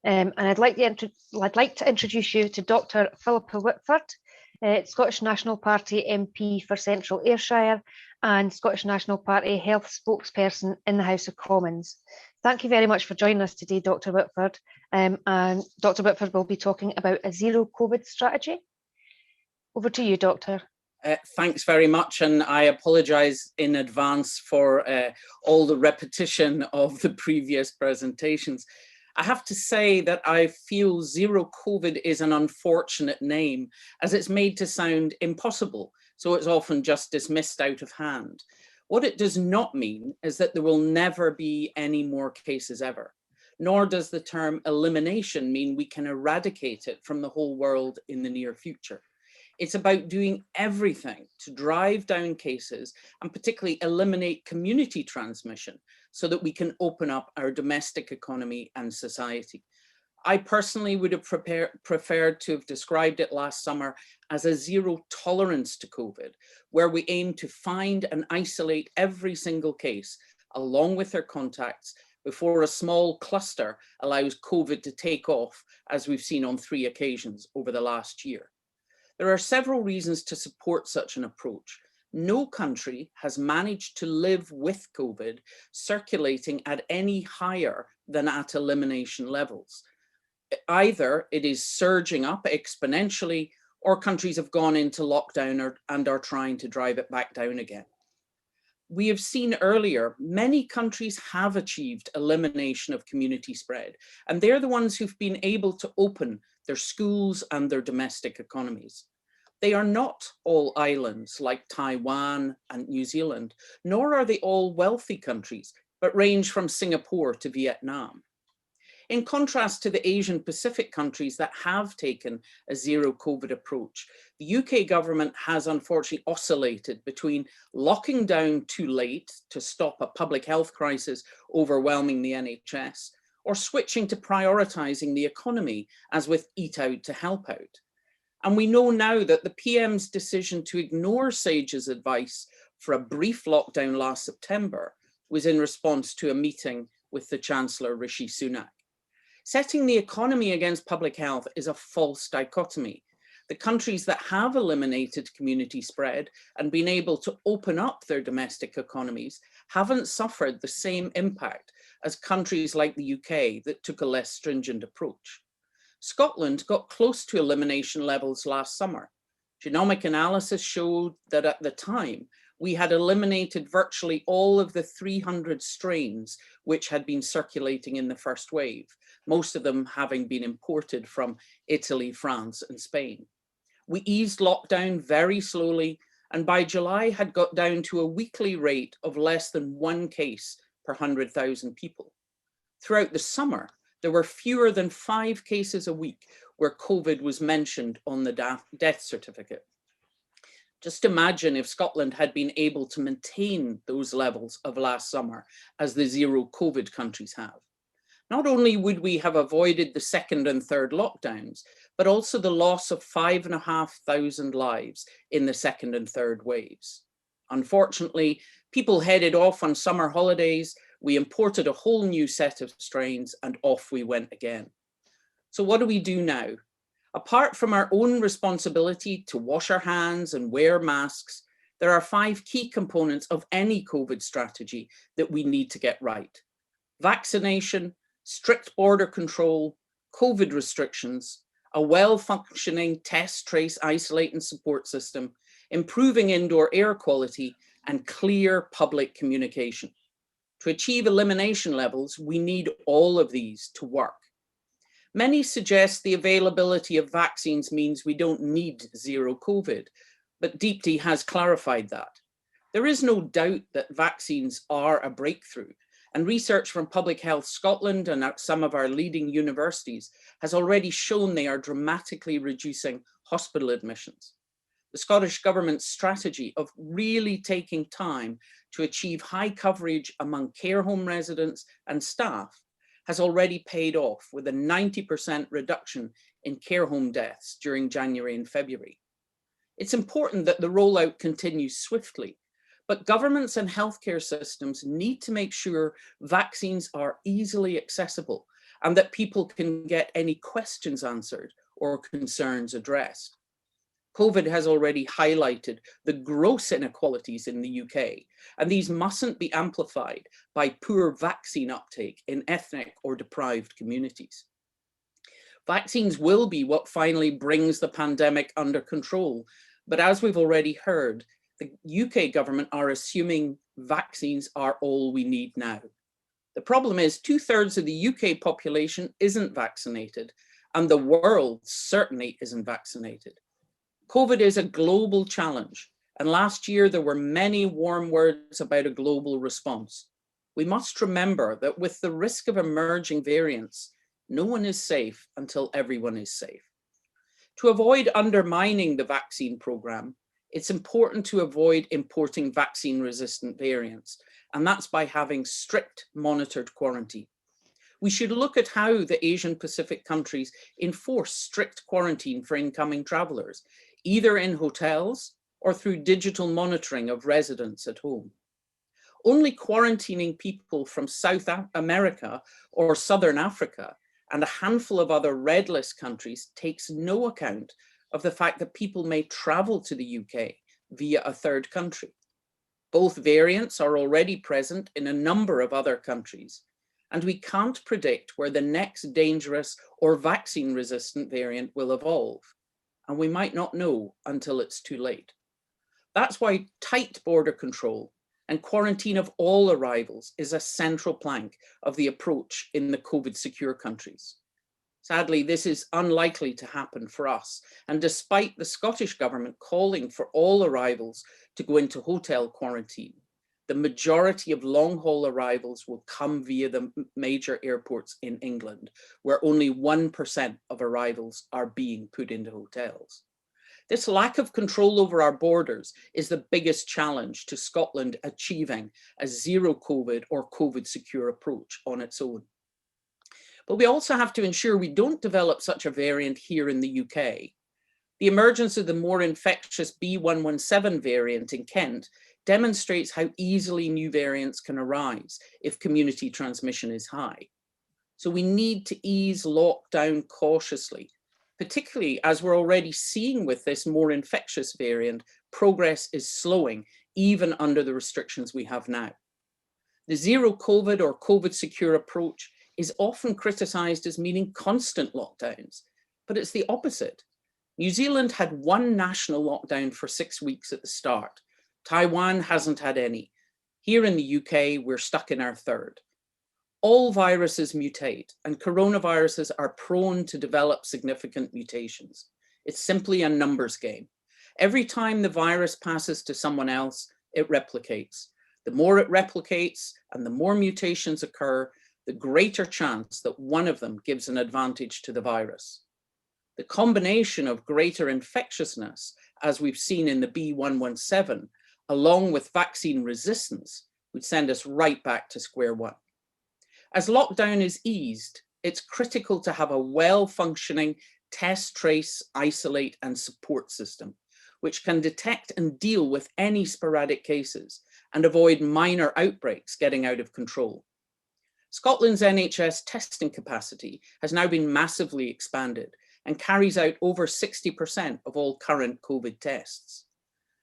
And I'd like to introduce you to Dr. Philippa Whitford, Scottish National Party MP for Central Ayrshire and Scottish National Party Health Spokesperson in the House of Commons. Thank you very much for joining us today, Dr. Whitford. And Dr. Whitford will be talking about a zero COVID strategy. Over to you, Doctor. Thanks very much, and I apologise in advance for all the repetition of the previous presentations. I have to say that I feel zero COVID is an unfortunate name, as it's made to sound impossible, so it's often just dismissed out of hand. What it does not mean is that there will never be any more cases ever, nor does the term elimination mean we can eradicate it from the whole world in the near future. It's about doing everything to drive down cases and particularly eliminate community transmission so that we can open up our domestic economy and society. I personally would have preferred to have described it last summer as a zero tolerance to COVID, where we aim to find and isolate every single case along with their contacts before a small cluster allows COVID to take off, as we've seen on 3 occasions over the last year. There are several reasons to support such an approach. No country has managed to live with COVID circulating at any higher than at elimination levels. Either it is surging up exponentially, or countries have gone into lockdown and are trying to drive it back down again. We have seen earlier, many countries have achieved elimination of community spread, and they're the ones who've been able to open their schools and their domestic economies. They are not all islands like Taiwan and New Zealand, nor are they all wealthy countries, but range from Singapore to Vietnam. In contrast to the Asian Pacific countries that have taken a zero COVID approach, the UK government has unfortunately oscillated between locking down too late to stop a public health crisis overwhelming the NHS, or switching to prioritising the economy, as with Eat Out to Help Out. And we know now that the PM's decision to ignore SAGE's advice for a brief lockdown last September was in response to a meeting with the Chancellor Rishi Sunak. Setting the economy against public health is a false dichotomy. The countries that have eliminated community spread and been able to open up their domestic economies haven't suffered the same impact as countries like the UK that took a less stringent approach. Scotland got close to elimination levels last summer. Genomic analysis showed that at the time, we had eliminated virtually all of the 300 strains which had been circulating in the first wave, most of them having been imported from Italy, France, and Spain. We eased lockdown very slowly, and by July had got down to a weekly rate of less than 1 case per 100,000 people. Throughout the summer, there were fewer than 5 cases a week where COVID was mentioned on the death certificate. Just imagine if Scotland had been able to maintain those levels of last summer as the zero COVID countries have. Not only would we have avoided the 2nd and 3rd lockdowns, but also the loss of 5,500 lives in the 2nd and 3rd waves. Unfortunately, people headed off on summer holidays, we imported a whole new set of strains, and off we went again. So what do we do now? Apart from our own responsibility to wash our hands and wear masks, there are 5 key components of any COVID strategy that we need to get right. Vaccination, strict border control, COVID restrictions, a well-functioning test, trace, isolate and support system, improving indoor air quality, and clear public communication. To achieve elimination levels, we need all of these to work. Many suggest the availability of vaccines means we don't need zero COVID, but Deepti has clarified that. There is no doubt that vaccines are a breakthrough, and research from Public Health Scotland and some of our leading universities has already shown they are dramatically reducing hospital admissions. The Scottish Government's strategy of really taking time to achieve high coverage among care home residents and staff has already paid off with a 90% reduction in care home deaths during January and February. It's important that the rollout continues swiftly, but governments and healthcare systems need to make sure vaccines are easily accessible and that people can get any questions answered or concerns addressed. COVID has already highlighted the gross inequalities in the UK, and these mustn't be amplified by poor vaccine uptake in ethnic or deprived communities. Vaccines will be what finally brings the pandemic under control, but as we've already heard, the UK government are assuming vaccines are all we need now. The problem is 2/3 of the UK population isn't vaccinated, and the world certainly isn't vaccinated. COVID is a global challenge, and last year there were many warm words about a global response. We must remember that with the risk of emerging variants, no one is safe until everyone is safe. To avoid undermining the vaccine programme, it's important to avoid importing vaccine-resistant variants, and that's by having strict monitored quarantine. We should look at how the Asian Pacific countries enforce strict quarantine for incoming travellers, either in hotels or through digital monitoring of residents at home. Only quarantining people from South America or Southern Africa and a handful of other red list countries takes no account of the fact that people may travel to the UK via a third country. Both variants are already present in a number of other countries, and we can't predict where the next dangerous or vaccine-resistant variant will evolve, and we might not know until it's too late. That's why tight border control and quarantine of all arrivals is a central plank of the approach in the COVID-secure countries. Sadly, this is unlikely to happen for us, and despite the Scottish Government calling for all arrivals to go into hotel quarantine, the majority of long-haul arrivals will come via the major airports in England, where only 1% of arrivals are being put into hotels. This lack of control over our borders is the biggest challenge to Scotland achieving a zero COVID or COVID secure approach on its own. But we also have to ensure we don't develop such a variant here in the UK. The emergence of the more infectious B.1.1.7 variant in Kent demonstrates how easily new variants can arise if community transmission is high. So we need to ease lockdown cautiously, particularly as we're already seeing with this more infectious variant, progress is slowing even under the restrictions we have now. The zero COVID or COVID secure approach is often criticised as meaning constant lockdowns, but it's the opposite. New Zealand had one national lockdown for 6 weeks at the start. Taiwan hasn't had any. Here in the UK, we're stuck in our third. All viruses mutate, and coronaviruses are prone to develop significant mutations. It's simply a numbers game. Every time the virus passes to someone else, it replicates. The more it replicates and the more mutations occur, the greater chance that one of them gives an advantage to the virus. The combination of greater infectiousness, as we've seen in the B.1.1.7, along with vaccine resistance, would send us right back to square one. As lockdown is eased, it's critical to have a well-functioning test, trace, isolate, and support system, which can detect and deal with any sporadic cases and avoid minor outbreaks getting out of control. Scotland's NHS testing capacity has now been massively expanded and carries out over 60% of all current COVID tests.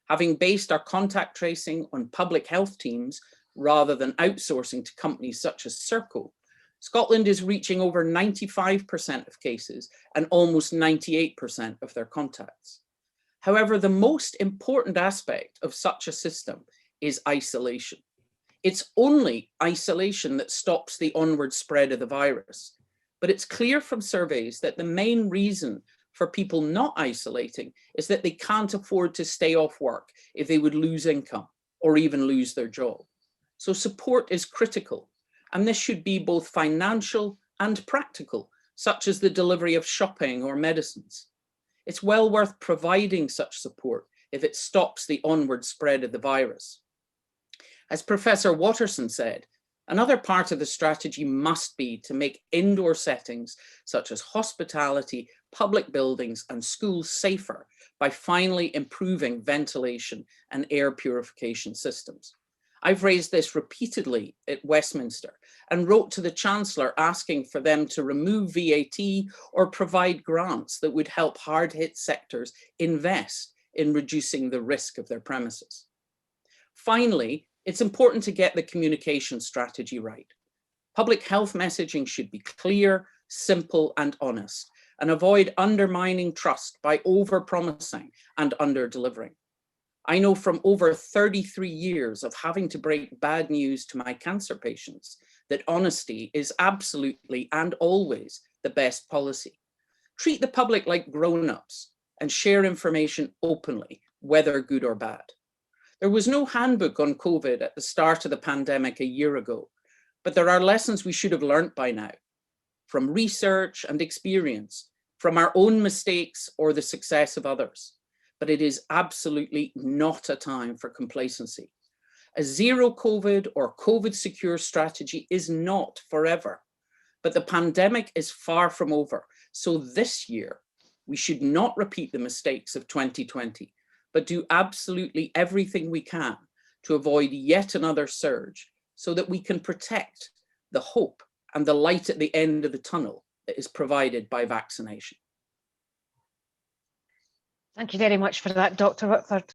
Having based our contact tracing on public health teams rather than outsourcing to companies such as Circle, Scotland is reaching over 95% of cases and almost 98% of their contacts. However, the most important aspect of such a system is isolation. It's only isolation that stops the onward spread of the virus. But it's clear from surveys that the main reason for people not isolating is that they can't afford to stay off work if they would lose income or even lose their job. So support is critical, and this should be both financial and practical, such as the delivery of shopping or medicines. It's well worth providing such support if it stops the onward spread of the virus. As Professor Watterson said, another part of the strategy must be to make indoor settings such as hospitality, public buildings, and schools safer by finally improving ventilation and air purification systems. I've raised this repeatedly at Westminster and wrote to the Chancellor asking for them to remove VAT or provide grants that would help hard-hit sectors invest in reducing the risk of their premises. Finally, it's important to get the communication strategy right. Public health messaging should be clear, simple, and honest, and avoid undermining trust by over-promising and under-delivering. I know from over 33 years of having to break bad news to my cancer patients that honesty is absolutely and always the best policy. Treat the public like grown-ups and share information openly, whether good or bad. There was no handbook on COVID at the start of the pandemic a year ago, but there are lessons we should have learned by now, from research and experience, from our own mistakes or the success of others. But it is absolutely not a time for complacency. A zero COVID or COVID secure strategy is not forever, but the pandemic is far from over. So this year, we should not repeat the mistakes of 2020, but do absolutely everything we can to avoid yet another surge so that we can protect the hope and the light at the end of the tunnel that is provided by vaccination. Thank you very much for that, Dr. Whitford.